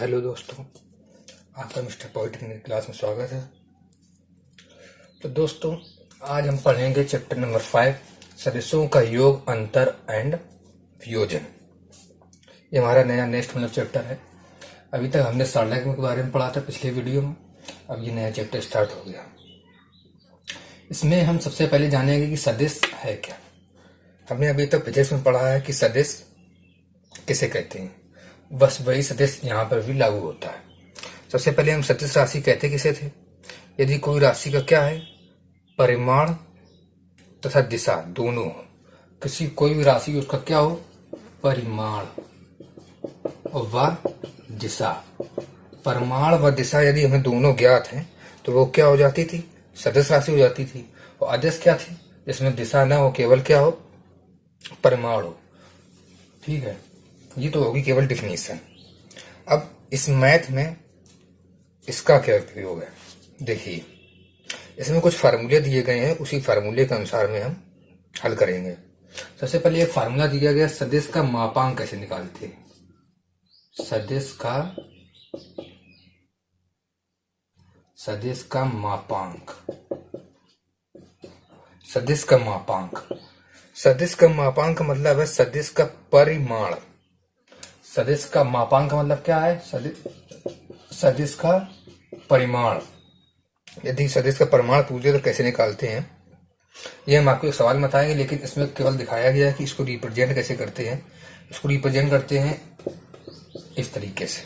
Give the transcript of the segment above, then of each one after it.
Hello दोस्तों, आपका mister polytechnic class में स्वागत है। तो दोस्तों, आज हम पढ़ेंगे चैप्टर नंबर 5, सदिशों का योग, अंतर एंड वियोजन। ये हमारा नया नेक्स्ट चैप्टर है। अभी तक हमने सरलक के बारे में पढ़ा था पिछले वीडियो में। अब ये नया चैप्टर स्टार्ट हो गया। इसमें हम सबसे पहले जानेंगे कि सदिश है क्या। हमने अभी तक फिजिक्स में पढ़ा है कि सदिश किसे कहते हैं, बस वही सदिश यहाँ पर भी लागू होता है। सबसे पहले हम सदिश राशि कहते किसे थे? यदि कोई राशि का क्या है, परिमाण तथा दिशा दोनों हो। किसी कोई भी राशि उसका क्या हो, परिमाण और व दिशा। परिमाण व दिशा यदि हमें दोनों ज्ञात हैं तो वो क्या हो जाती थी, सदिश राशि हो जाती थी। और अदिश क्या थी, जिसमें दिशा ना हो, केवल क्या हो, परिमाण हो। ठीक है, ये तो होगी केवल डिफिनीशन। अब इस मैथ में इसका क्या उपयोग है, देखिए इसमें कुछ फार्मूले दिए गए हैं, उसी फार्मूले के अनुसार में हम हल करेंगे। सबसे पहले एक फार्मूला दिया गया, सदिश का मापांक कैसे निकालते हैं। सदिश का मापांक, सदिश का मापांक, सदिश का मापांक का मतलब है सदिश का परिमाण। सदिश का मापांक का मतलब क्या है, सदिश का परिमाण। यदि सदिश का परिमाण पूछे तो कैसे निकालते हैं, ये हम आपको एक सवाल में बताएंगे, लेकिन इसमें केवल दिखाया गया है कि इसको रिप्रेजेंट कैसे करते हैं। इसको रिप्रेजेंट करते हैं इस तरीके से,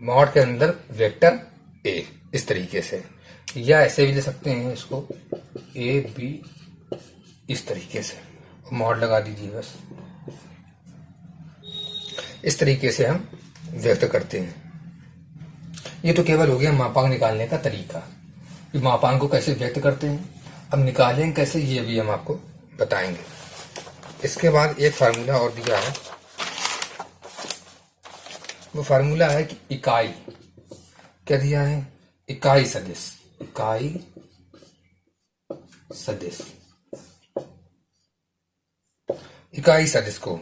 मॉड के अंदर वेक्टर ए, इस तरीके से, या ऐसे भी ले सकते हैं इसको, ए बी, इस तरीके से मॉड लगा दीजिए बस। इस तरीके से हम व्यक्त करते हैं। ये तो केवल हो गया मापांक निकालने का तरीका, कि मापांक को कैसे व्यक्त करते हैं। अब निकालेंगे कैसे, ये भी हम आपको बताएंगे। इसके बाद एक फार्मूला और दिया है, वो फार्मूला है कि इकाई, क्या दिया है, इकाई सदिश। इकाई सदिश, इकाई सदिश को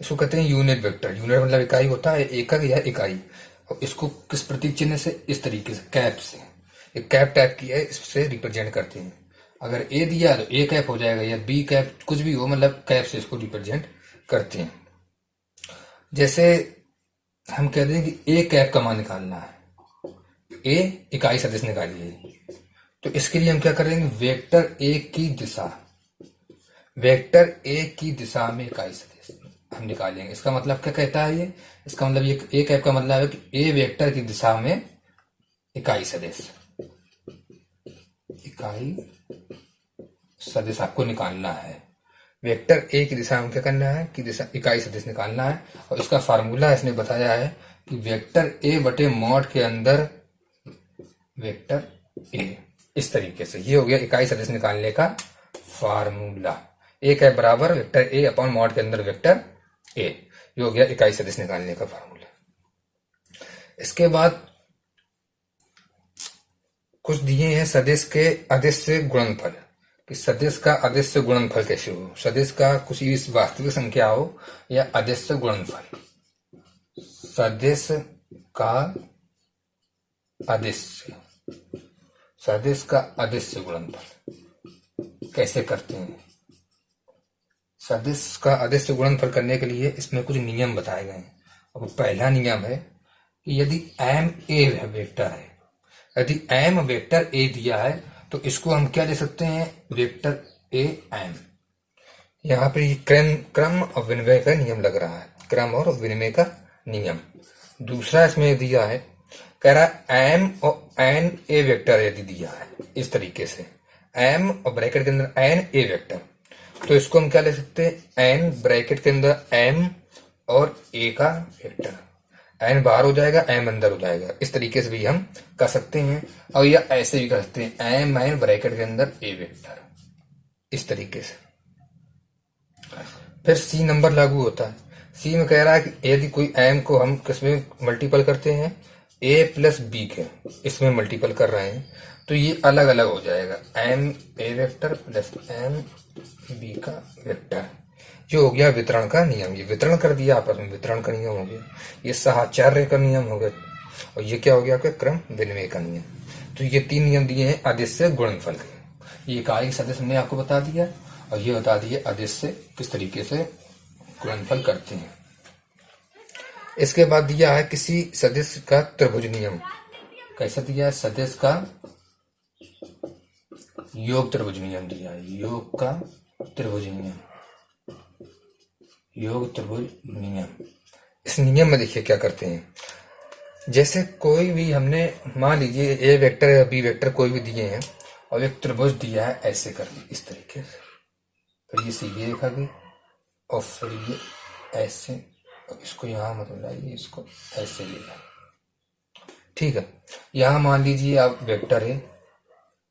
इसको कहते हैं यूनिट वेक्टर। यूनिट मतलब इकाई होता है, एकक या इकाई। और इसको किस प्रतीक चिन्ह से, इस तरीके से, कैप से, एक कैप टाइप की है, इससे रिप्रेजेंट करते हैं। अगर ए दिया तो ए कैप हो जाएगा, या बी कैप, कुछ भी हो, मतलब कैप से इसको रिप्रेजेंट करते हैं। जैसे हम कहते हैं कि ए कैप का मान निकालना है, ए इकाई सदिश निकालिए, तो इसके लिए हम क्या करेंगे, वेक्टर ए की दिशा, वेक्टर ए की दिशा में इकाई सदिश हम निकालेंगे। इसका मतलब क्या कहता है ये, इसका मतलब ये ए कैप का मतलब है कि ए वेक्टर की दिशा में इकाई सदिश, इकाई सदिश आपको निकालना है। वेक्टर ए की दिशा में क्या करना है, कि दिशा इकाई सदिश निकालना है। और इसका फार्मूला इसने बताया है कि वेक्टर ए बटे मॉड के अंदर वेक्टर ए, इस तरीके से। ये हो गया इकाई सदिश निकालने का फार्मूला। ए कैप बराबर वेक्टर ए अपॉन मॉड के अंदर वेक्टर ए, ये हो गया इकाई सदिश निकालने का फार्मूला। इसके बाद कुछ दिए हैं सदिश के अदिश से गुणनफल, कि सदिश का अदिश से गुणनफल कैसे हो। सदिश का कुछ भी वास्तविक संख्या हो या अदिश से गुणनफल, सदिश का अदिश से, सदिश का अदिश से गुणनफल कैसे करते हैं। सदिश का अदिश से गुणनफल करने के लिए इसमें कुछ नियम बताए गए हैं। अब पहला नियम है कि यदि एम ए वेक्टर है, यदि एम वेक्टर ए दिया है तो इसको हम क्या ले सकते हैं, वेक्टर ए एम। यहाँ पर क्रम और विनिमय का नियम लग रहा है, क्रम और विनिमय का नियम। दूसरा इसमें दिया है, कह रहा एम और एन ए वेक्टर यदि दिया है, इस तरीके से एम और ब्रैकेट के अंदर एन ए वेक्टर, तो इसको हम क्या ले सकते हैं, एन ब्रैकेट के अंदर एम और ए का वेक्टर, एन बाहर हो जाएगा, एम अंदर हो जाएगा। इस तरीके से भी हम कर सकते हैं। और या ऐसे भी कर सकते हैं, एम एन ब्रैकेट के अंदर ए वेक्टर, इस तरीके से। फिर सी नंबर लागू होता है। सी में कह रहा है कि यदि कोई एम को हम किसमें मल्टीपल करते हैं, ए प्लस बी के, इसमें मल्टीपल कर रहे हैं, तो ये अलग अलग हो जाएगा, M A vector plus M B का वेक्टर। जो हो गया वितरण का नियम, ये वितरण कर दिया आपस में, वितरण का नियम हो गया। ये साहचर्य का नियम हो गया, और ये क्या हो गया आपका क्रम विनिमय का नियम। तो ये 3 नियम दिए हैं अदिश्य गुणनफल के। ये इकाई सदिश हमने आपको बता दिया, और ये बता दिए अदिश्य किस तरीके से गुणनफल करते हैं। इसके बाद दिया है किसी सदिश का त्रिभुज नियम। कैसा दिया है? सदिश का योग त्रिभुज नियम दिया है, योग का त्रिभुज नियम, योग त्रिभुज नियम। इस नियम में देखिए क्या करते हैं, जैसे कोई भी हमने मान लीजिए ए वेक्टर या बी वेक्टर कोई भी दिए हैं, और एक त्रिभुज दिया है ऐसे करके इस तरीके से, फिर ये सीधी रेखा गई, और फिर ये ऐसे, और इसको यहाँ मत मिलाइए, इसको ऐसे ले जाए, ठीक है। यहाँ मान लीजिए आप वेक्टर है,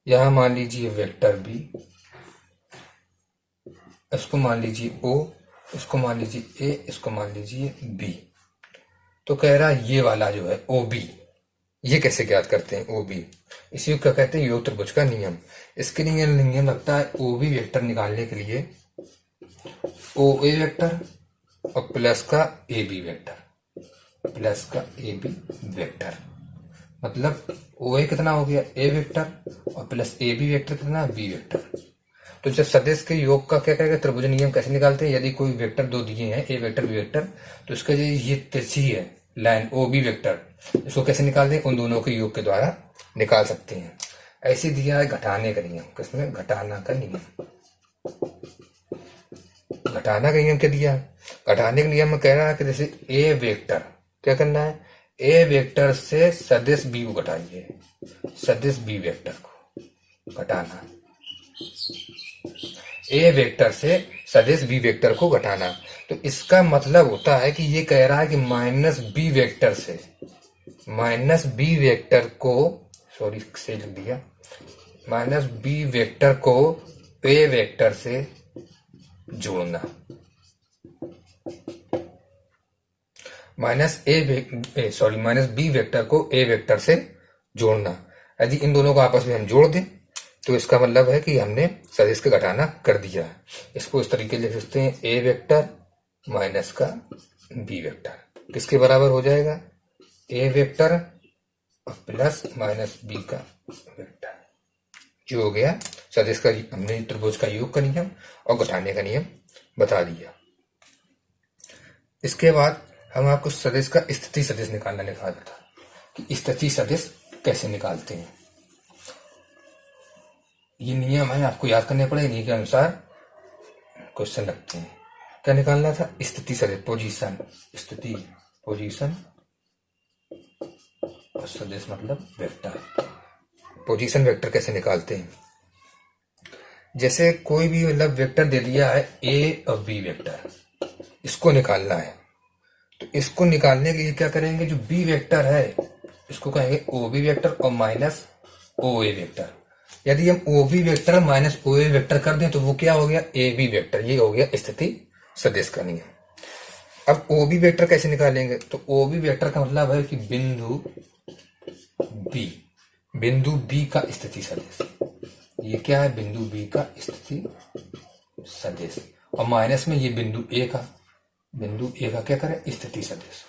यहाँ मान लीजिए वेक्टर बी, इसको मान लीजिए ओ, इसको मान लीजिए ए, इसको मान लीजिए बी। तो कह रहा है ये वाला जो है ओ बी, ये कैसे ज्ञात करते हैं? ओ बी, इसी को क्या कहते हैं? योग त्रिभुज का नियम। इसके लिए नियम लगता है ओ बी वेक्टर निकालने के लिए ओ ए वेक्टर और प्लस का ए बी वेक्टर, प्लस का ए बी वेक्टर, मतलब ओ ए कितना हो गया? ए वेक्टर, और प्लस ए बी वेक्टर कितना? B vector. तो जब सदिश के योग का क्या करेगा? त्रिभुज नियम कैसे निकालते हैं? यदि कोई वेक्टर दो दिए हैं, ए वेक्टर बी वेक्टर, तो इसका जो ये तिरछी है लाइन ओ बी वेक्टर, इसको कैसे निकालते हैं? उन दोनों के योग के द्वारा निकाल सकते हैं। ऐसे दिया है घटाने का नियम, किसमें? घटाना का नियम। घटाना का नियम क्या दिया है? घटाने के नियम में कह रहा है कि जैसे ए वेक्टर, क्या करना है? ए वेक्टर से सदिश बी को घटाइए, सदिश बी वेक्टर को घटाना, ए वेक्टर से सदिश बी वेक्टर को घटाना। तो इसका मतलब होता है कि ये कह रहा है कि माइनस बी वेक्टर से, माइनस बी वेक्टर को, सॉरी से लिख दिया, माइनस बी वेक्टर को ए वेक्टर से जोड़ना, माइनस माइनस बी वेक्टर को ए वेक्टर से जोड़ना। यदि इन दोनों को आपस में हम जोड़ दें तो इसका मतलब है कि हमने सदिश का घटाना कर दिया है। इसको इस तरीके लिख सकते हैं, ए वेक्टर माइनस का बी वेक्टर किसके बराबर हो जाएगा? ए वेक्टर और प्लस माइनस बी का वेक्टर, जो हो गया सदिश का, हमने त्रिभुज का योग का नियम और घटाने का नियम बता दिया। इसके बाद हम आपको सदिश का स्थिति सदिश निकालना था कि स्थिति सदिश कैसे निकालते हैं। ये नियम है, आपको याद करने पड़ेगा, इन्हीं के अनुसार क्वेश्चन लगते हैं। क्या निकालना था? स्थिति सदिश, पोजीशन, स्थिति पोजीशन, और सदिश मतलब वेक्टर। पोजीशन वेक्टर कैसे निकालते हैं? जैसे कोई भी मतलब वेक्टर दे दिया है ए और बी वेक्टर, इसको निकालना है। तो इसको निकालने के लिए क्या करेंगे? जो बी वेक्टर है इसको कहेंगे ओ बी वेक्टर और माइनस ओ ए वेक्टर। यदि हम O B vector minus O A vector कर दें तो वो क्या हो गया? A B vector. ये हो गया स्थिति सदिश का नियम। अब ओ बी वेक्टर कैसे निकालेंगे? तो ओ बी वेक्टर का मतलब है कि बिंदु बी का स्थिति सदिश। ये क्या है? बिंदु बी का स्थिति सदिश, और माइनस में ये बिंदु ए का क्या करें? स्थिति सदिश।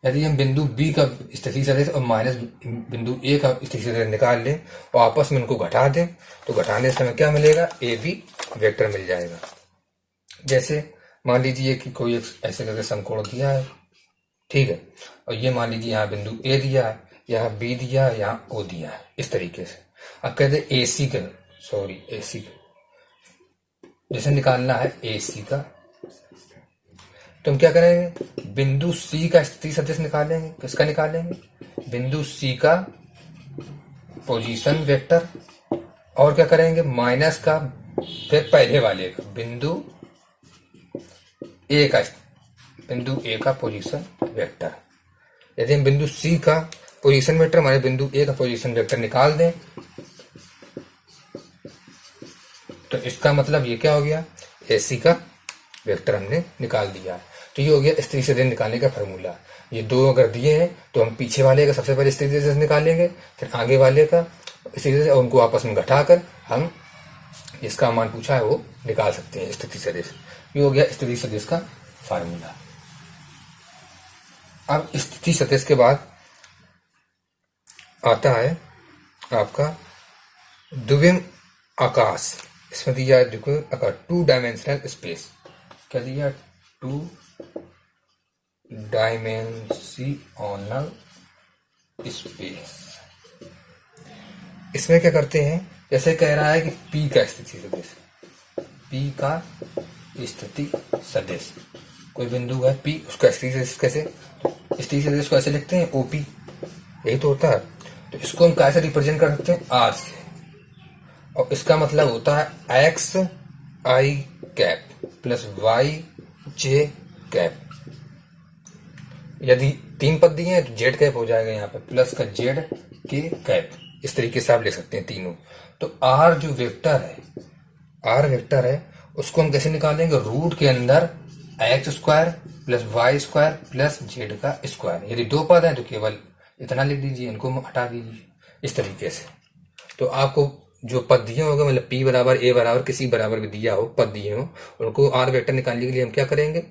यदि हम बिंदु बी का स्थिति सदिश और माइनस बिंदु ए का स्थिति सदिश निकाल लें और आपस में उनको घटा दें तो घटाने से हमें क्या मिलेगा? ए बी वेक्टर मिल जाएगा। जैसे मान लीजिए कि कोई एक ऐसे करके समकोण दिया है, ठीक है, और ये मान लीजिए यहाँ बिंदु ए दिया है, यहाँ बी दिया है, यहाँ ओ दिया है, इस तरीके से। अब कहते एसी का, जैसे निकालना है एसी का, तो हम क्या करेंगे? बिंदु सी का स्थिति सदिश निकालेंगे। किसका निकालेंगे? बिंदु सी का पोजीशन वेक्टर, और क्या करेंगे? माइनस का, फिर पहले वाले का बिंदु ए का पोजीशन वेक्टर। यदि हम बिंदु सी का पोजीशन वेक्टर हमारे बिंदु ए का पोजीशन वेक्टर निकाल दें तो इसका मतलब ये क्या हो गया? एसी का वेक्टर हमने निकाल दिया। तो ये हो गया स्थिति सदिश निकालने का फार्मूला। ये दो अगर दिए हैं तो हम पीछे वाले का सबसे पहले स्थिति सदिश निकालेंगे, फिर आगे वाले का स्थिति सदिश, और उनको आपस में घटाकर हम जिसका मान पूछा है वो निकाल सकते हैं स्थिति सदिश। ये हो गया स्थिति सदिश का फार्मूला। अब स्थिति सदिश के बाद आता है आपका द्विम आकाश। इसमें दिया है द्विम आकाश, 2 डायमेंशनल स्पेस। क्या दिया? 2 डायमेंशनल स्पेस। इसमें क्या करते हैं, जैसे कह रहा है कि P का स्थिति सदिश, P का स्थिति सदिश, कोई बिंदु है P, उसका स्थिति सदिश कैसे, स्थिति सदिश को ऐसे लिखते हैं OP, यही तो होता है। तो इसको हम कैसे रिप्रेजेंट कर सकते हैं? R से, और इसका मतलब होता है x i cap plus y j cap. यदि 3 पद दिए हैं तो z कैप हो जाएगा, यहाँ पे प्लस का z के कैप। इस तरीके से आप ले सकते हैं तीनों। तो r जो वेक्टर है, r वेक्टर है, उसको हम कैसे निकालेंगे? रूट के अंदर x square plus Y square plus Z का स्क्वायर। यदि 2 पद हैं तो केवल इतना लिख दीजिए, इनको हटा दीजिए इस तरीके से। तो आपको जो पद दिए होगा, मतलब p बराबर a बराबर किसी बराबर भी दिया हो, पद दिए हो, उनको r वेक्टर निकालने के लिए हम क्या करेंगे?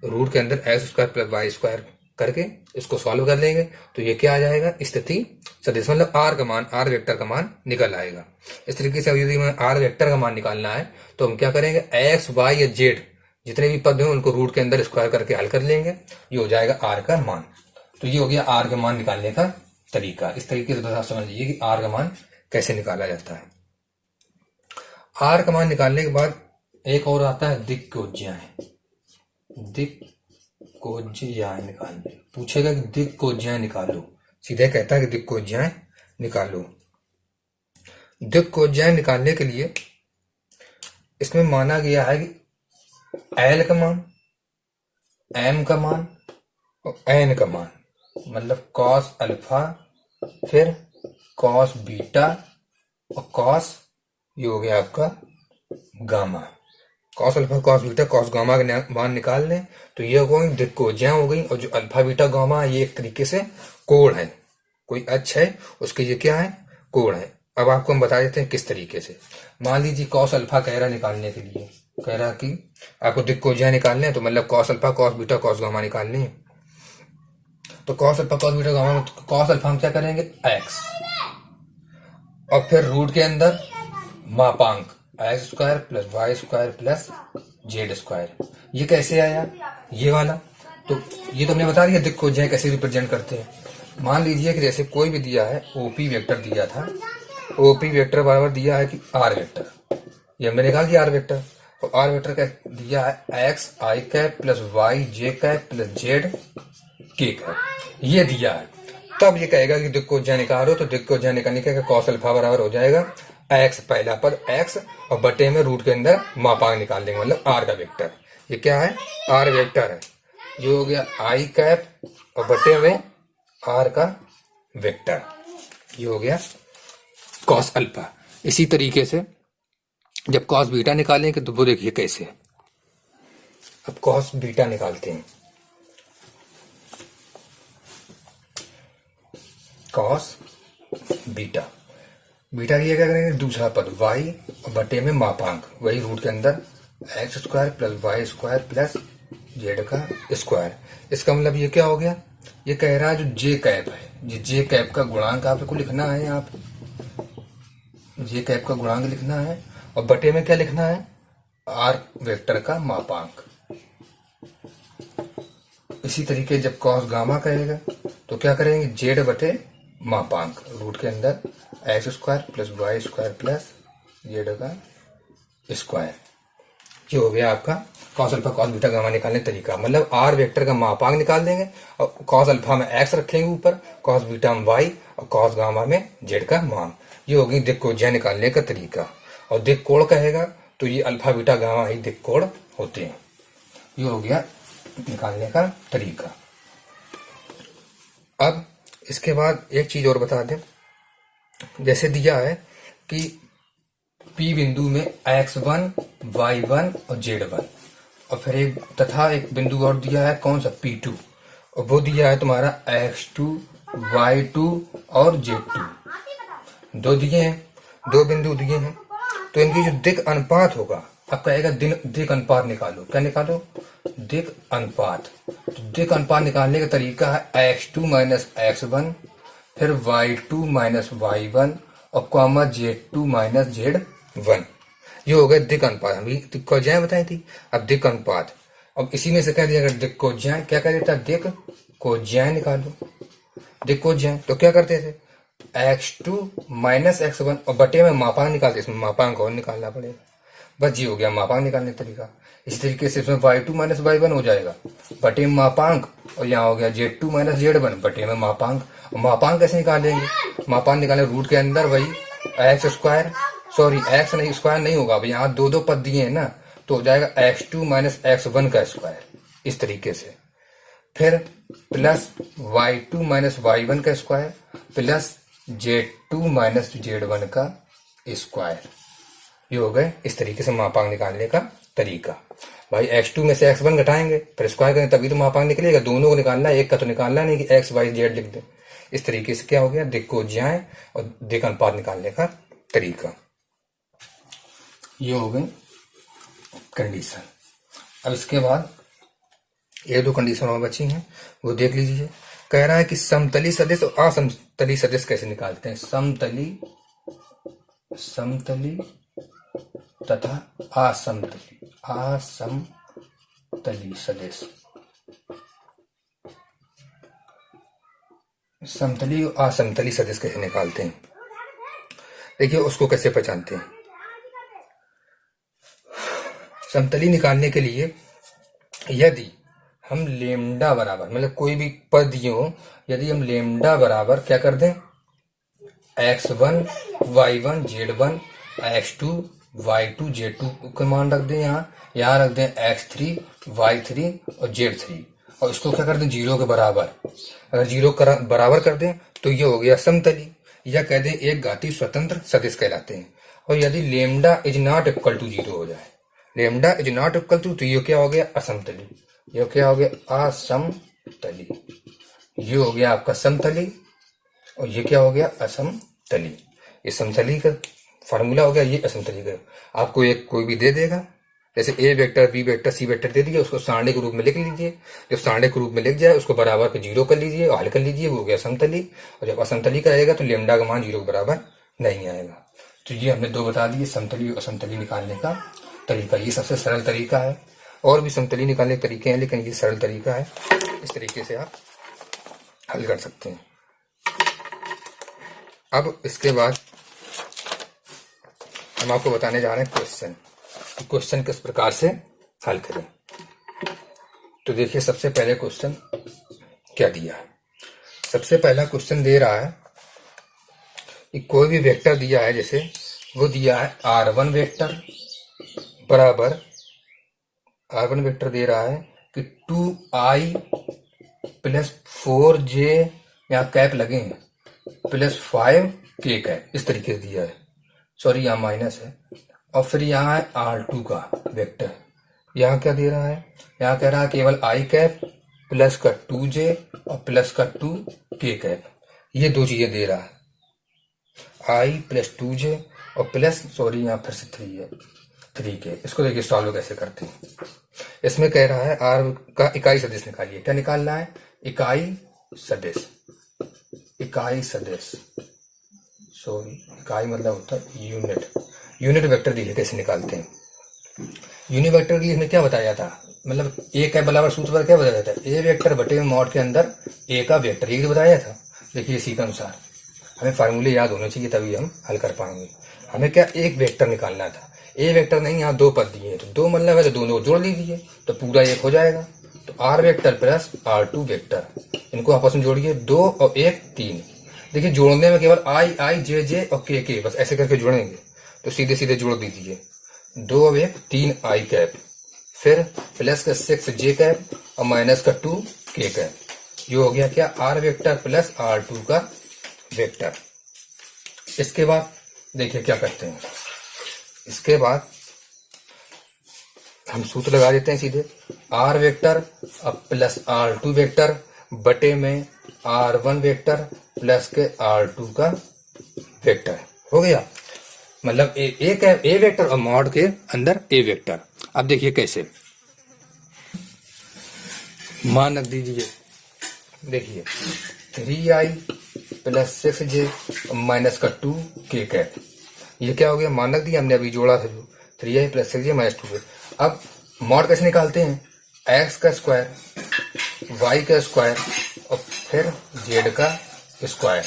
रूट के अंदर x square plus Y square करके इसको सॉल्व कर लेंगे। तो ये क्या आ जाएगा? स्थिति सदिश, मतलब r का मान, r वेक्टर का मान निकल आएगा। इस तरीके से यदि हमें r वेक्टर का मान निकालना है तो हम क्या करेंगे? x y या z जितने भी पद हैं उनको रूट के अंदर स्क्वायर करके हल कर लेंगे, ये हो जाएगा r का मान। तो ये हो गया r का मान निकालने का तरीका। इस तरीके से आप समझ लीजिए कि r का मान कैसे निकाला जाता है। r का मान निकालने के बाद एक और आता है दिक्कोज्याएं। दिक्कोज्याएं निकालने, पूछेगा कि दिक्कोज्याएं निकालो, सीधे कहता है कि दिक्कोज्याएं निकालो। दिक्कोज्याएं निकालने के लिए इसमें माना गया है कि L का मान, M का मान और N का मान, मतलब cos अल्फा, फिर cos बीटा और cos, ये हो गया आपका gamma. cos alpha, cos beta, cos gamma के मान निकाल लें तो ये हो गई दिक्कोज्यां हो गई। और जो अल्फा बीटा गामा ये एक तरीके से कोण है, कोई अक्ष है उसके, ये क्या है? कोण है। अब आपको हम बता देते हैं किस तरीके से। मान लीजिए cos अल्फा कह रहा निकालने के लिए, कह रहा कि आपको दिक्कोज्यां निकालने हैं, तो मतलब cos alpha, cos beta, cos gamma निकालने हैं। तो cos alpha, cos beta, gamma, cos alpha हम क्या करेंगे? x, और फिर रूट के अंदर मापांक x square plus Y square plus Z square. ये कैसे आया? ये वाला तो ये तो हमने बता दिया दिक्कोज्याएं कैसे रिप्रेजेंट करते हैं। मान लीजिए कि जैसे कोई भी दिया है, OP वेक्टर दिया था, OP वेक्टर बराबर दिया है कि R वेक्टर, ये हमने निकाल दिया R वेक्टर। और R वेक्टर का दिया है x i cap plus Y J cap plus Z K cap, ये दिया है। तब ये कहेगा कि दिक्कोज्यां निकालो, तो दिक्कोज्यां निकालने का cos अल्फा बराबर हो जाएगा x, पहला पद x, और बटे में रूट के अंदर मापांक निकाल देंगे, मतलब r का वेक्टर। ये क्या है? r वेक्टर है। ये हो गया i कैप और बटे में r का वेक्टर, ये हो गया cos अल्फा। इसी तरीके से जब cos बीटा निकालेंगे तो वो देखिए कैसे। अब cos बीटा निकालते हैं। cos बीटा, बीटा की क्या करेंगे? दूसरा पद y और बटे में मापांक, वही रूट के अंदर x square plus Y square plus Z का स्क्वायर। इसका मतलब ये क्या हो गया? ये कह रहा है जो जे कैप है, ये जे कैप का गुणांक आपको लिखना है, यहाँ पे जे कैप का गुणांक लिखना है, और बटे में क्या लिखना है? r वेक्टर का मापांक। इसी तरीके जब cos गामा कहेगा तो क्या करेंगे? जेड बटे मापांक, रूट के अंदर X square plus Y square plus Z का स्क्वायर। ये हो गया आपका cos alpha, cos beta, gamma निकालने तरीका। मतलब r वेक्टर का मापांक निकाल देंगे, और cos अल्फा में x रखेंगे ऊपर, cos बीटा में y, और cos गामा में z का मान। ये हो गई दिक्कोज्यां निकालने का तरीका। और दिक्कोण कहेगा तो ये अल्फा बीटा गामा ही दिक्कोण होते हैं। ये हो गया निकालने का तरीका। अब इसके बाद एक चीज और बता दें, जैसे दिया है कि P बिंदु में x1, y1 और z1, और फिर एक तथा एक बिंदु और दिया है, कौन सा? P2, और वो दिया है तुम्हारा x2, y2 और z2। दो दिए हैं, दो बिंदु दिए हैं। तो इनकी जो दिक अनुपात होगा, अब कहेगा दिक अनुपात निकालो। क्या निकालो? दिक अनुपात। तो दिक अनुपात निकालने का तरीका है x2 माइनस x1, फिर y2 माइनस y1 और कॉमा z2 माइनस z1। ये हो गया दिक अनुपात। हम दिक को ज्याएं बताई थी। अब दिक अनुपात, अब इसी में से कह दिया अगर दिक को ज्याएं, क्या कह देता? दिक को ज्याएं निकालो। दिक को ज्याएं तो क्या करते थे? x2 माइनस x1 और बटे में मापांक निकालते। इसमें मापांक और निकालना पड़ेगा। बस ये हो गया मापांक निकालने का तरीका। इसी तरीके से इसमें y2 माइनस y1 हो जाएगा बटे में मापांक, और यहाँ हो गया z2 माइनस z1 बटे में मापांक। और मापांक कैसे निकालेंगे? मापांक निकाले रूट के अंदर वही एक्स स्क्वायर, सॉरी एक्स नहीं, स्क्वायर नहीं होगा, भाई यहाँ दो दो पद दिए हैं ना, तो हो जाएगा x2 माइनस x1 का स्क्वायर इस तरीके से। फिर प्लस y2 माइनस y1 का square plus z2 minus z1 का स्क्वायर। ये हो गए इस तरीके से मापांक निकालने का तरीका। भाई x2 में से x1 घटाएंगे फिर स्क्वायर करेंगे तभी तो मापांक निकलेगा। दोनों को निकालना है, एक का तो निकालना नहीं कि x y z लिख दें। इस तरीके से क्या हो गया? दिक को ज्याएं और दिक अनुपात निकालने का तरीका। ये हो गई कंडीशन। अब इसके बाद ये दो कंडीशन और बची हैं, वो देख लीजिए। कह रहा है कि समतली सदिश और असमतली सदिश कैसे निकालते हैं। समतली तथा असमतली सदिश। समतली और असमतली सदिश कैसे निकालते हैं? देखिए उसको कैसे पहचानते हैं। समतली निकालने के लिए यदि हम लेमडा बराबर, मतलब कोई भी पद हो, यदि हम लेमडा बराबर क्या कर दें? x1 y1 z1 x2 y2 z2 का मान रख दें। यहाँ रख दें x3 y3 और z3, और इसको क्या कर दें? 0 के बराबर। अगर 0 बराबर कर दें तो ये हो गया समतली, या कह दें एक घातीय स्वतंत्र सदिश कहलाते हैं। और यदि lambda is not equal to 0 हो जाए, lambda is not equal to, तो ये क्या हो गया? असमतली। ये क्या हो गया? असमतली। ये हो गया आपका समतली, और ये क्या हो गया? असमतली। ये समतली का फार्मूला हो गया, ये असमतली का। आपको एक कोई भी दे देगा, जैसे A vector B vector C vector दे दिया, उसको सारणी के रूप में लिख लीजिए। जब सारणी के रूप में लिख जाए उसको बराबर पे 0 कर लीजिए और हल कर लीजिए, वो हो गया समतली। और जब असमतली का आएगा तो लेमडा का मान 0 के बराबर नहीं आएगा। तो ये हमने दो बता दिए, समतली और असमतली निकालने का तरीका। ये सबसे सरल तरीका है। और भी समतली निकालने के तरीके हैं, लेकिन ये सरल तरीका है। इस तरीके से आप हल कर सकते हैं। अब इसके बाद हम आपको बताने जा रहे हैं क्वेश्चन। क्वेश्चन किस प्रकार से हल करें। तो देखिए सबसे पहले क्वेश्चन क्या दिया है। सबसे पहला क्वेश्चन दे रहा है कि कोई भी वेक्टर दिया है, जैसे वो दिया है r1 वेक्टर बराबर, r1 वेक्टर दे रहा है कि 2i प्लस 4j, यहाँ कैप लगे हैं, प्लस 5k कैप, इस तरीके से दिया है। सॉरी यहाँ माइनस है। और फिर यहाँ है r2 का वेक्टर। यहाँ क्या दे रहा है? यहाँ कह रहा है केवल i कैप प्लस का 2j और प्लस का 2k कैप। ये दो चीजें दे रहा है, i प्लस 2j और प्लस, सॉरी यहाँ फिर से 3 है, 3k। इसको देखिए सॉल्व कैसे करते हैं। इसमें कह रहा है r का इकाई सदिश निकालिए। क्या निकालना है? इकाई सदिश। इकाई सदिश, सॉरी इकाई मतलब होता है यूनिट। यूनिट वेक्टर देखिए कैसे निकालते हैं। यूनिट वेक्टर के लिए हमने क्या बताया था, मतलब ए का बराबर सूत्र पर क्या बताया था? ए वेक्टर बटे मॉड के अंदर ए का वेक्टर, ये बताया था। देखिए इसी के अनुसार हमें फार्मूले याद होने चाहिए, तभी हम हल कर पाएंगे। हमें क्या एक वेक्टर निकालना था। ए वेक्टर नहीं, यहाँ दो पद दिए हैं, तो दो मतलब है तो दोनों जोड़ लीजिए तो पूरा एक हो जाएगा। तो are vector plus r2 vector, इनको आपस में जोड़िए, 2 और 1 3। देखिए जोड़ने में केवल i j j और k बस ऐसे करके जोड़ेंगे, तो सीधे सीधे जोड़ दीजिए। 2 और 1 3 i कैप, फिर प्लस का 6 j कैप और माइनस का 2 k कैप। ये हो गया क्या? r वेक्टर प्लस r2 का वेक्टर। इसके बाद देखिए क्या करते हैं। इसके बाद हम सूत्र लगा देते हैं सीधे, r वेक्टर अब प्लस r2 वेक्टर बटे में r1 वेक्टर प्लस के r2 का वेक्टर। हो गया। मतलब एक है ए वेक्टर और मॉड के अंदर ए वेक्टर। अब देखिए कैसे, मान रख दीजिए, देखिए 3i प्लस 6j माइनस का 2k कैप, ये क्या हो गया, मान रख दिया हमने, अभी जोड़ा था जो 3i plus 6j minus 2k। अब मॉड कैसे निकालते हैं, x का स्क्वायर, y का स्क्वायर और फिर z का स्क्वायर,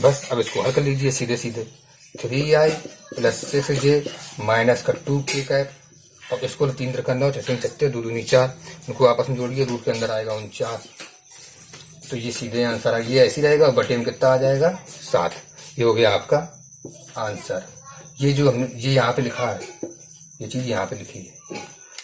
बस अब इसको हल कर लीजिए सीधे सीधे। 3i प्लस 6j माइनस का 2k कैप, अब इसको 3 करना हो, 6 2 दूनी 4, इनको आपस में जोड़िए, रूट के अंदर आएगा 49, तो ये सीधे आंसर आ गया, ऐसे रहेगा। बटे में कितना आ जाएगा 7, ये हो गया आपका आंसर। ये जो हमने ये यहाँ पे लिखा है, ये चीज यहाँ पे लिखी है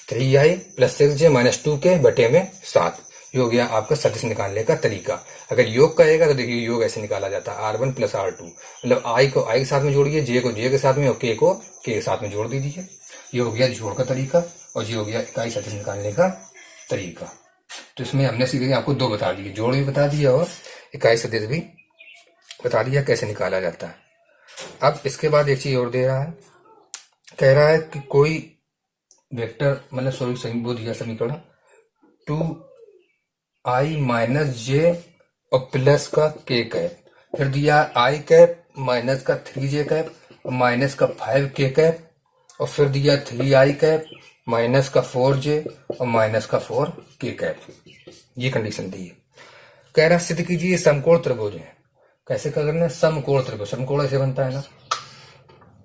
3i plus 6j minus 2k बटे में 7, ये हो गया आपका सदिश निकालने का तरीका। अगर योग कहेगा तो देखिए योग ऐसे निकाला जाता है R1 प्लस R2, मतलब I को I के साथ में जोड़िए, J को J के साथ में और K को K के साथ में जोड़ दीजिए, ये हो गया जोड़ का तरीका और ये हो गया इकाई सदिश निकालने का तरीका। तो इसमें हमने सीधे आपको 2 बता दिए, जोड़ भी बता दिया और इकाई सदिश भी बता दिया कैसे निकाला जाता है। अब इसके बाद एक चीज और दे रहा है, कह रहा है कि कोई वेक्टर मतलब सॉरी वो दिया समीकरण 2i माइनस j और प्लस का k कैप, फिर दिया i कैप माइनस का 3j कैप और माइनस का 5k कैप, और फिर दिया 3i कैप माइनस का 4j और माइनस का 4k कैप, ये कंडीशन दी है। कह रहा सिद्ध कीजिए समकोण त्रिभुज है। कैसे करना है, समकोण त्रिभुज, समकोण ऐसे बनता है ना,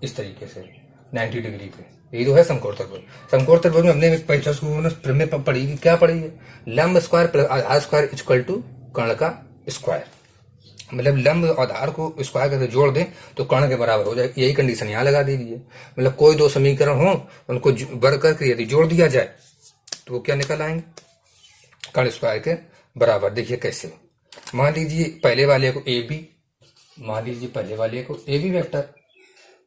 इस तरीके से 90 डिग्री पे, यही तो है समकोण त्रिभुज। समकोण त्रिभुज में हमने परीक्षा स्कूल में पढ़ी, क्या पढ़ी है, लंब स्क्वायर प्लस आधार स्क्वायर इक्वल टू कर्ण का स्क्वायर, मतलब लंब आधार को स्क्वायर करके जोड़ दें तो कर्ण के बराबर हो जाए, यही कंडीशन यहाँ लगा दीजिए। मतलब कोई 2 समीकरण हो उनको वर्ग करके यदि जोड़ दिया जाए तो वो क्या निकल आएंगे, कर्ण स्क्वायर के बराबर। देखिए कैसे, मान लीजिए पहले वाले को ए बी, मान लीजिए पहले वाले को ए बी वेक्टर,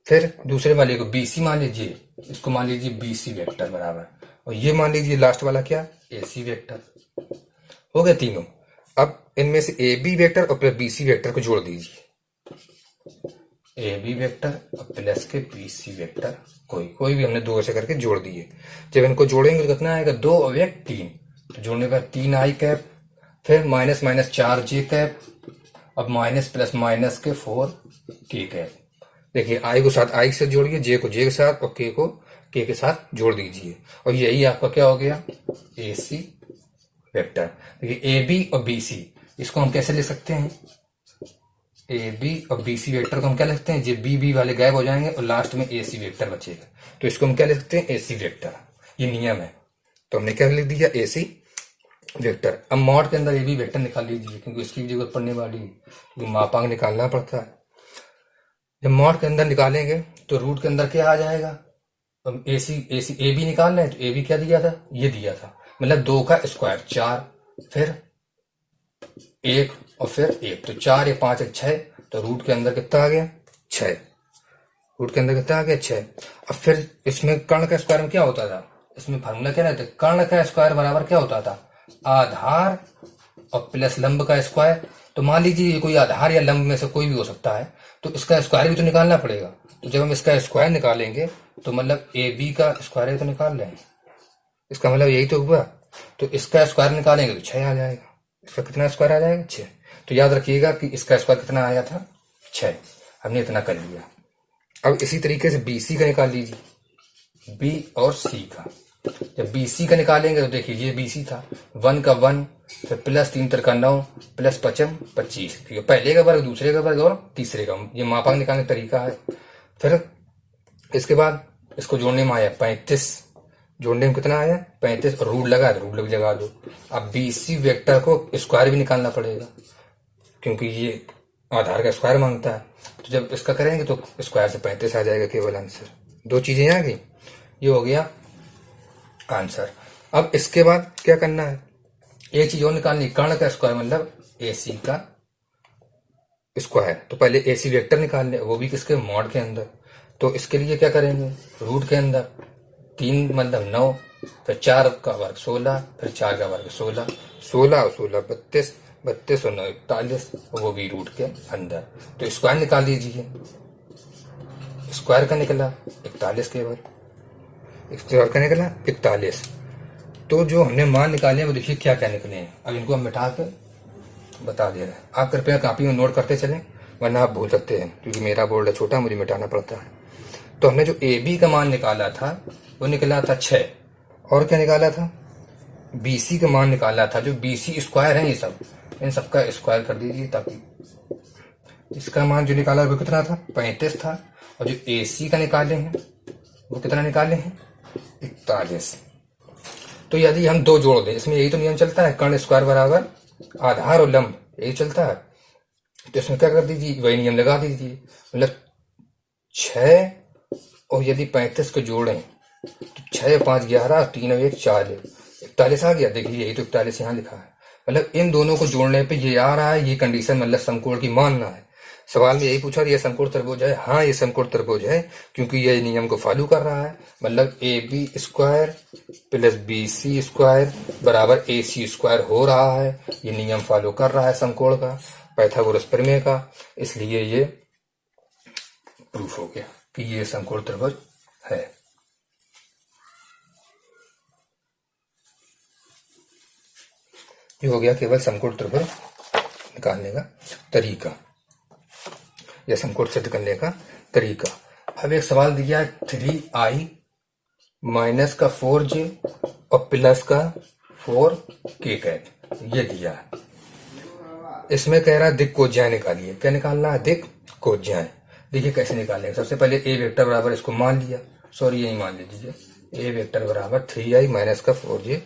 फिर दूसरे वाले को बी सी मान लीजिए, इसको मान लीजिए बी सी वेक्टर बराबर, और ये मान लीजिए लास्ट वाला क्या ए सी वेक्टर, हो गए तीनों। अब इनमें से ए बी वेक्टर और प्लस बी सी वेक्टर को जोड़ दीजिए, ए बी वेक्टर और प्लस के बी सी वेक्टर, कोई भी हमने 2 ऐसे करके जोड़ दिए। जब इनको जोड़ेंगे तो कितना आएगा, 2 और 1 3, तो जोड़ने पर 3i कैप, फिर माइनस माइनस 4j कैप, अब माइनस प्लस माइनस के 4k कैप। देखिए आई को साथ आई से जोड़िए, जे को जे के साथ और के को के साथ जोड़ दीजिए, और यही आपका क्या हो गया ए सी वेक्टर। देखिए ए बी और बी सी, इसको हम कैसे लिख सकते हैं, ए बी और बी सी वेक्टर को हम क्या लिखते हैं, जो बी बी वाले गायब हो जाएंगे और लास्ट में ए सी वेक्टर बचेगा, तो इसको हम क्या लिख सकते हैं ए सी वेक्टर, ये नियम है। तो हमने क्या लिख दिया ए सी वेक्टर। अब मॉड के अंदर ए बी वेक्टर निकाल लीजिए, क्योंकि इसकी भी जरूरत पड़ने वाली है, क्योंकि मापांक निकालना पड़ता है। जब मॉड के अंदर निकालेंगे तो रूट के अंदर क्या आ जाएगा, ए बी निकालना है तो ए बी क्या दिया था, ये दिया था, मतलब 2 का स्क्वायर 4, फिर 1 और फिर 1, तो 4 या 5 6, तो रूट के अंदर कितना आ गया 6, रूट के अंदर कितना आ गया 6। अब फिर इसमें कर्ण का स्क्वायर में क्या होता था, इसमें फार्मूला क्या रहता है, कर्ण का स्क्वायर बराबर क्या होता था, आधार और प्लस लंब का स्क्वायर। तो मान लीजिए कोई आधार या लंब में से कोई भी हो सकता है, तो इसका स्क्वायर भी तो निकालना पड़ेगा। तो जब हम इसका स्क्वायर निकालेंगे तो मतलब ए बी का स्क्वायर तो निकाल लें, इसका मतलब यही तो हुआ। तो इसका स्क्वायर निकालेंगे तो 6 आ जाएगा, इसका कितना स्क्वायर आ जाएगा 6। तो याद रखिएगा कि इसका स्क्वायर कितना आया था 6, हमने इतना कर लिया। अब इसी तरीके से बी सी का निकाल लीजिए, बी और सी का। जब बी सी का निकालेंगे तो देखिए ये बी सी था, 1 का 1, फिर प्लस 3 3 का 9, प्लस 5 25, पहले का वर्ग, दूसरे का वर्ग और तीसरे का, ये मापांक निकालने का तरीका है। फिर इसके बाद इसको जोड़ने में आया 35, जोड़ने में कितना आया 35, और रूट लगा तो रूट लग जगा दो। अब बी सी वेक्टर को स्क्वायर भी निकालना पड़ेगा, क्योंकि ये आधार का स्क्वायर मांगता है। तो जब इसका करेंगे तो स्क्वायर से 35 आ जाएगा केवल आंसर। 2 चीजें आ गई, ये हो गया आंसर। अब इसके बाद क्या करना है, एक चीज और निकालनी, कर्ण का स्क्वायर मतलब ए सी का स्क्वायर। तो पहले ए सी वेक्टर निकालने, वो भी किसके, मॉड के अंदर। तो इसके लिए क्या करेंगे, रूट के अंदर 3 मतलब 9, फिर 4 का वर्ग 16, फिर 4 का वर्ग 16, 16 और 16 32, 32 और 9 41, वो भी रूट के अंदर। तो स्क्वायर निकाल लीजिए, स्क्वायर का निकला 41 केवल, स्क्वायर का निकला 41। तो जो हमने मान निकाले हैं वो देखिए क्या क्या निकले हैं। अब इनको हम मिटा के बता दे रहे हैं। आप कृपया कॉपी में नोट करते चलें, वरना आप भूल सकते हैं, क्योंकि मेरा बोर्ड है छोटा, मुझे मिटाना पड़ता है। तो हमने जो ए बी का मान निकाला था वो निकला था 6, और क्या निकाला था, बी सी का मान निकाला था, जो बी सी स्क्वायर है ये सब, इन सबका स्क्वायर कर दीजिए, ताकि इसका मान जो निकाला वो कितना था 35 था, और जो ए सी का निकाले हैं वो कितना निकाले हैं 41। तो यदि हम दो जोड़ दें, इसमें यही तो नियम चलता है, कर्ण स्क्वायर बराबर आधार और लंब, यही चलता है। तो इसमें क्या कर दीजिए, वही नियम लगा दीजिए, मतलब 6 और यदि 35 को जोड़ें तो 6 5 11, 3 और 1 4, 41 आ गया। देखिए यही तो 41 यहाँ लिखा है, मतलब इन दोनों को जोड़ने पे ये आ रहा है, ये कंडीशन मतलब समकोण की मानना है। सवाल में यही पूछा ये समकोण त्रिभुज है, हाँ ये समकोण त्रिभुज है, क्योंकि ये नियम को फॉलो कर रहा है। मतलब A B square plus B C square बराबर ए सी स्क्वायर हो रहा है, ये नियम फॉलो कर रहा है समकोण का, पाइथागोरस प्रमेय का, इसलिए ये प्रूफ हो गया कि ये समकोण त्रिभुज है। ये हो गया केवल समकोण त्रिभुज निकालने का तरीका, या समकोण सिद्ध करने का तरीका। अब एक सवाल दिया है 3i माइनस का 4j और प्लस का 4k कैप, ये दिया है। इसमें कह रहा है दिक् कोज्याय निकालिए। क्या निकालना है, दिक् कोज्याय। देखिए कैसे निकालेंगे। सबसे पहले ए वेक्टर बराबर इसको मान लिया, सॉरी यही मान लीजिए, ए वेक्टर बराबर 3i माइनस का 4j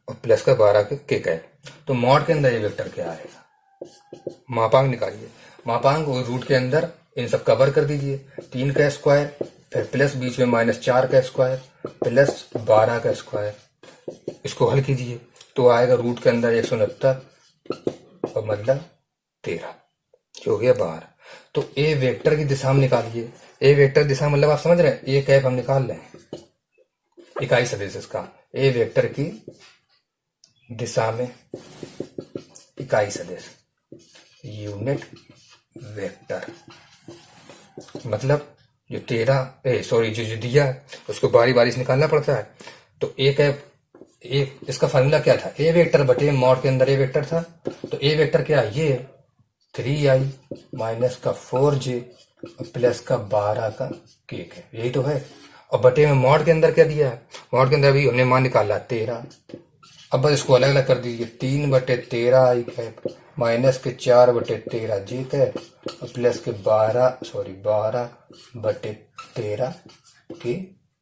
और प्लस का 12 के कैप। तो मॉड के अंदर ये वेक्टर क्या आएगा, मापांक निकालिए। मापांक और रूट के अंदर इन सब कवर कर दीजिए, 3 का स्क्वायर, फिर प्लस बीच में -4 का स्क्वायर प्लस 12 का स्क्वायर, इसको हल कीजिए तो आएगा रूट के अंदर 169 और मतलब 13, जो हो गया 12। तो ए वेक्टर की दिशा में निकालिए। ए वेक्टर दिशा मतलब आप समझ रहे हैं, ए कैप हम निकाल रहे हैं, इकाई सदिश इसका, ए वेक्टर की दिशा में इकाई सदिश यूनिट वेक्टर, मतलब जो 13 जो दिया है उसको बारी बारी से निकालना पड़ता है। तो ए कैप, ए इसका फार्मूला क्या था, ए वेक्टर बटे मॉड के अंदर ए वेक्टर था, तो ए वेक्टर क्या है, ये 3i माइनस का 4j प्लस का 12 का केक है, यही तो है। और बटे में मॉड के अंदर क्या दिया है, मॉड के अंदर भी हमने मान निकाला 13। अब बस इसको अलग अलग कर दीजिए, 3 बटे 13 आई कैप माइनस के 4 बटे 13 जे कैप और प्लस के 12 बटे 13 के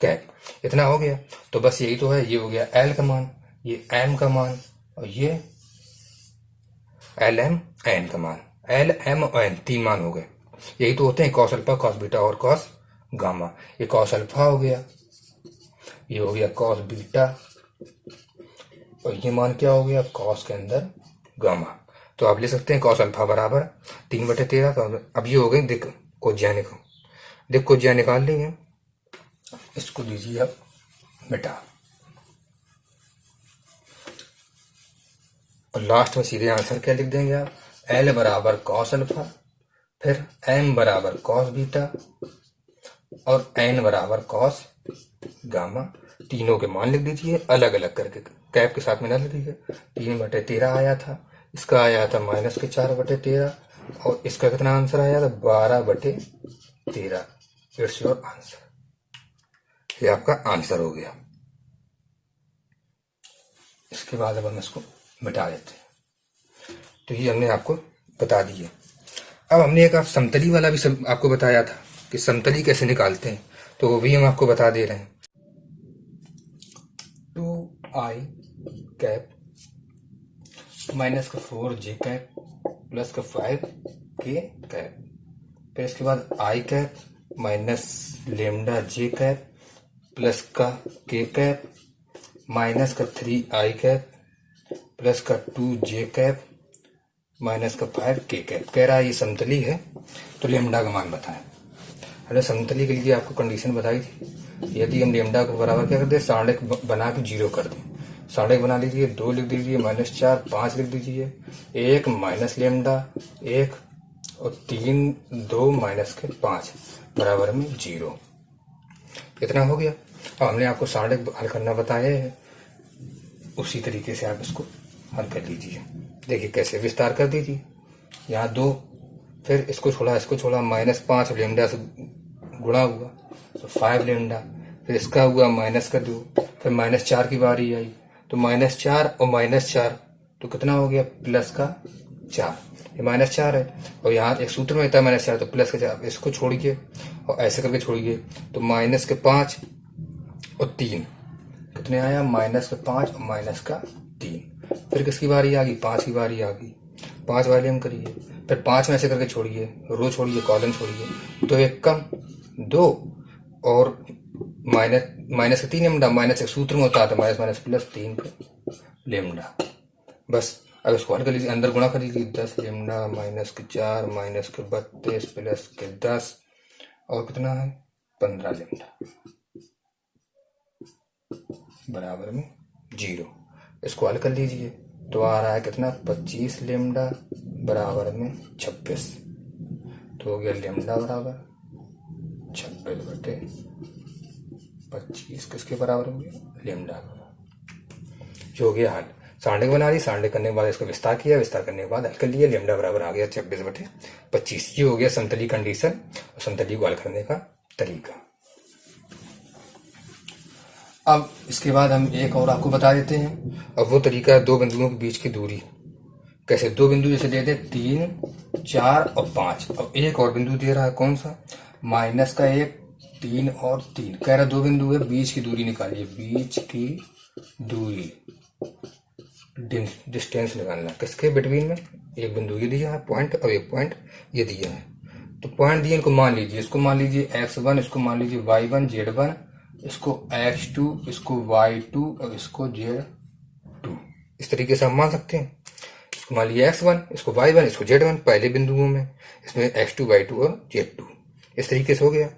कैप, इतना हो गया। तो बस यही तो है, ये हो गया एल का मान, ये एम का मान, और ये एल एम एन का मान। एल एम और एन 3 मान हो गए, यही तो होते हैं कॉस अल्फा कॉस बीटा और कॉस गामा। ये कॉस अल्फा हो गया, ये हो गया कॉस बीटा, और ये मान क्या हो गया, कॉस के अंदर गामा। तो आप ले सकते हैं कॉस अल्फा बराबर 3 बटे 13 का। अब ये हो गई दिक् कोज्याय निकाल, दिक् कोज्याय निकाल लेंगे, इसको दीजिए अब मिटा, और लास्ट में सीधे आंसर क्या लिख देंगे आप, एल बराबर कॉस अल्फा, फिर एम बराबर कॉस बीटा और एन बराबर कॉस गामा। तीनों के मान लिख दीजिए अलग अलग करके, कैप के साथ में ना लिख दीजिए। 3 बटे 13 आया था, इसका आया था माइनस के 4 बटे 13, और इसका कितना आंसर आया था 12 बटे 13। इट्स योर आंसर, ये आपका आंसर हो गया। इसके बाद अब हम इसको मिटा देते हैं। तो ये हमने आपको बता दिया। अब हमने एक आप समतली वाला भी सब आपको बताया था कि समतली कैसे निकालते हैं, तो वो भी हम आपको बता दे रहे हैं। 2i कैप माइनस का 4j कैप प्लस का 5k कैप, फिर इसके बाद i cap minus lambda j cap plus का k कैप माइनस का 3i कैप प्लस का 2j कैप माइनस का 5k कैप। कह रहा है ये समतली है, तो लेमडा का मान बताएं। हमने समतली के लिए आपको कंडीशन बताई थी, यदि हम लेमडा को बराबर क्या कर दें, साढ़े बना के 0 कर दें। साढ़े बना लीजिए, 2 लिख दीजिए, -4 5 लिख दीजिए, 1 माइनस लेमडा 1 और 3 2 माइनस के 5, बराबर में 0। इतना हो गया। अब हमने आपको सारणिक हल करना बताया है, उसी तरीके से आप इसको हल कर लीजिए। देखिए कैसे, विस्तार कर दीजिए। यहाँ 2, फिर इसको छोड़ा -5 लेमडा से गुणा हुआ तो 5 लेमडा, फिर इसका हुआ -2, फिर -4 की बारी आई तो -4 और -4 तो कितना हो गया, +4। ये -4 है और यहाँ एक सूत्र में होता है -4 तो +4। इसको छोड़िए और ऐसे करके छोड़िए तो -5 और 3 कितने आया, -5 और -3। फिर किसकी बारी आ गई, 5 की बारी आ गई। 5 वाले हम करिए, फिर 5 में ऐसे करके छोड़िए, रो छोड़िए, कॉलम छोड़िए, तो 1 कम 2 और -3 लेमडा, माइनस एक सूत्र में होता है -+3 लेमडा। बस अब इसको हल कर लीजिए, अंदर गुणा कर लीजिए, 10 लेमडा -4 -32 +10 और कितना है 15 लेमडा बराबर में 0। इसको हल कर लीजिए तो आ रहा है कितना, 25 लेमडा बराबर में 26। तो हो गया लेमडा बराबर 26/25 किसके बराबर हो गया, लेमडा बराबर। जो हो गया हल। सारणिक बना दी, सारणिक करने के बाद इसको विस्तार किया, विस्तार करने के बाद हल कर लिया, लेमडा बराबर आ गया 26/25। ये हो गया समतली कंडीशन और समतली को हल करने का तरीका। अब इसके बाद हम एक और आपको बता देते हैं। अब वो तरीका है 2 बिंदुओं के बीच की दूरी। कैसे, 2 बिंदु जैसे दे दे 3, 4 और 5। अब एक और बिंदु दे रहा है, कौन सा, -1, 3 और 3। कह रहा 2 बिंदु है, बीच की दूरी निकालिए, बीच की दूरी, डिस्टेंस निकालना किसके बिटवीन में। एक बिंदु ये दिया है पॉइंट और एक पॉइंट ये दिया है। तो पॉइंट दिए, इनको मान लीजिए, इसको मान लीजिए x1, इसको मान लीजिए y1, z1, इसको x2, इसको y2 और इसको z2। इस तरीके से हम मान सकते हैं। इसको मान लीजिए x1, इसको y1, इसको z1 पहले बिंदुओं में, इसमें x2, y2 और z2। इस तरीके से हो गया।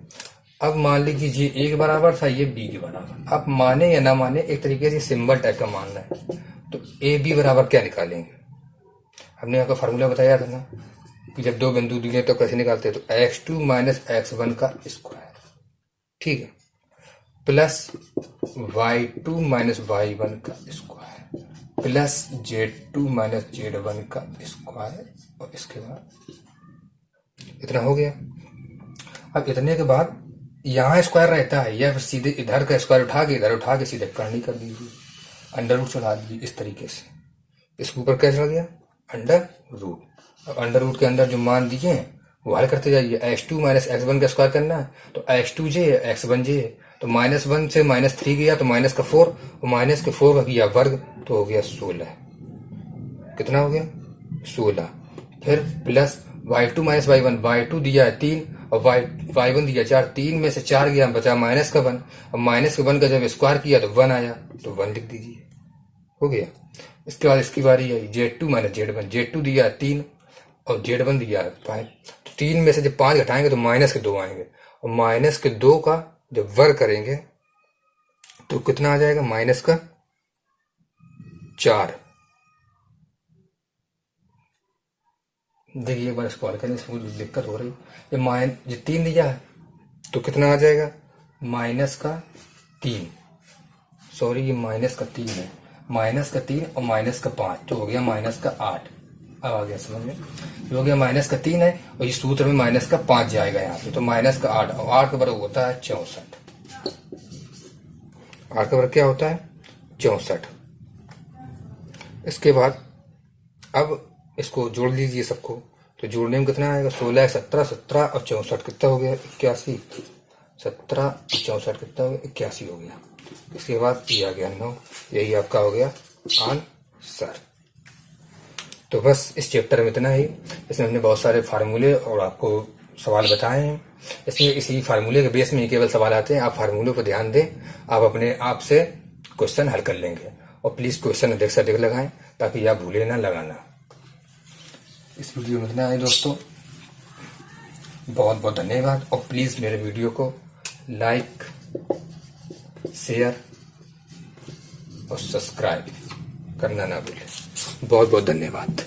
अब मान लीजिए ये a के बराबर था, ये b के बराबर। अब माने या ना माने, एक तरीके से सिंबल टाइप का मानना है। तो ए बी बराबर क्या निकालेंगे, हमने आपका फार्मूला बताया था ना कि जब 2 बिंदु दिए तो कैसे निकालते हैं, तो x2 - x1 का स्क्वायर, ठीक है, प्लस y2 - y1 का स्क्वायर, प्लस z2 - z1 का स्क्वायर, और इसके बाद इतना हो गया। अब इतने के बाद यहाँ स्क्वायर रहता है, या फिर सीधे इधर का स्क्वायर उठा के सीधे करनी कर दीजिए, अंडर रूट चढ़ा दीजिए इस तरीके से। इसके ऊपर क्या चढ़ गया, अंडर रूट। अब अंडर रूट के अंदर जो मान दिए हैं वो हल करते जाइए। x2 - x1 का स्क्वायर करना है तो x2j है, x1j है, तो -1 से -3 गया तो -4, और -4 का किया वर्ग तो हो गया 16। कितना हो गया, 16। फिर प्लस y2 - y1, y2 दिया है 3 और y1 दिया 4, 3 में से 4 गया बचा -1, और -1 का जब स्क्वायर किया तो 1 आया, तो 1 लिख दीजिए, हो गया। इसके बाद इसकी बारी आई z2 - z1, z2 दिया है 3 और z1 दिया है 5, तो 3 में से जब 5 घटाएंगे तो -2 आएंगे, और -2 का जब वर्ग करेंगे तो कितना आ जाएगा, -4। देखिए एक बार इसको हल करें, इसमें कुछ दिक्कत हो रही है। ये 3 दिया है तो कितना आ जाएगा, -3, सॉरी ये -3 है, -3 और -5 तो हो गया -8। अब आ गया समझ में, ये हो गया -3 है और ये सूत्र में -5 जाएगा यहाँ पे, तो -8, और 8 का वर्ग होता है 64। 8 का वर्ग क्या होता है, 64। इसके बाद अब इसको जोड़ लीजिए सबको, तो जोड़ने में कितना आएगा, 16, 17, 17 और 64 कितना हो गया, 81। 17, 64 कितना हो गया, 81 हो गया। इसके बाद ये आ गया 9, यही आपका हो गया आंसर। तो बस इस चैप्टर में इतना ही। इसमें हमने बहुत सारे फार्मूले और आपको सवाल बताए हैं। इसमें इसी फार्मूले के बेस में ही केवल सवाल आते हैं, आप फार्मूले पर ध्यान दें, आप अपने आप से क्वेश्चन हल कर लेंगे। और प्लीज क्वेश्चन अधिक से अधिक लगाएं ताकि आप भूले ना लगाना। इस वीडियो में इतना है दोस्तों, बहुत बहुत धन्यवाद। और प्लीज मेरे वीडियो को लाइक, शेयर और सब्सक्राइब करना ना भूलें। बहुत बहुत धन्यवाद।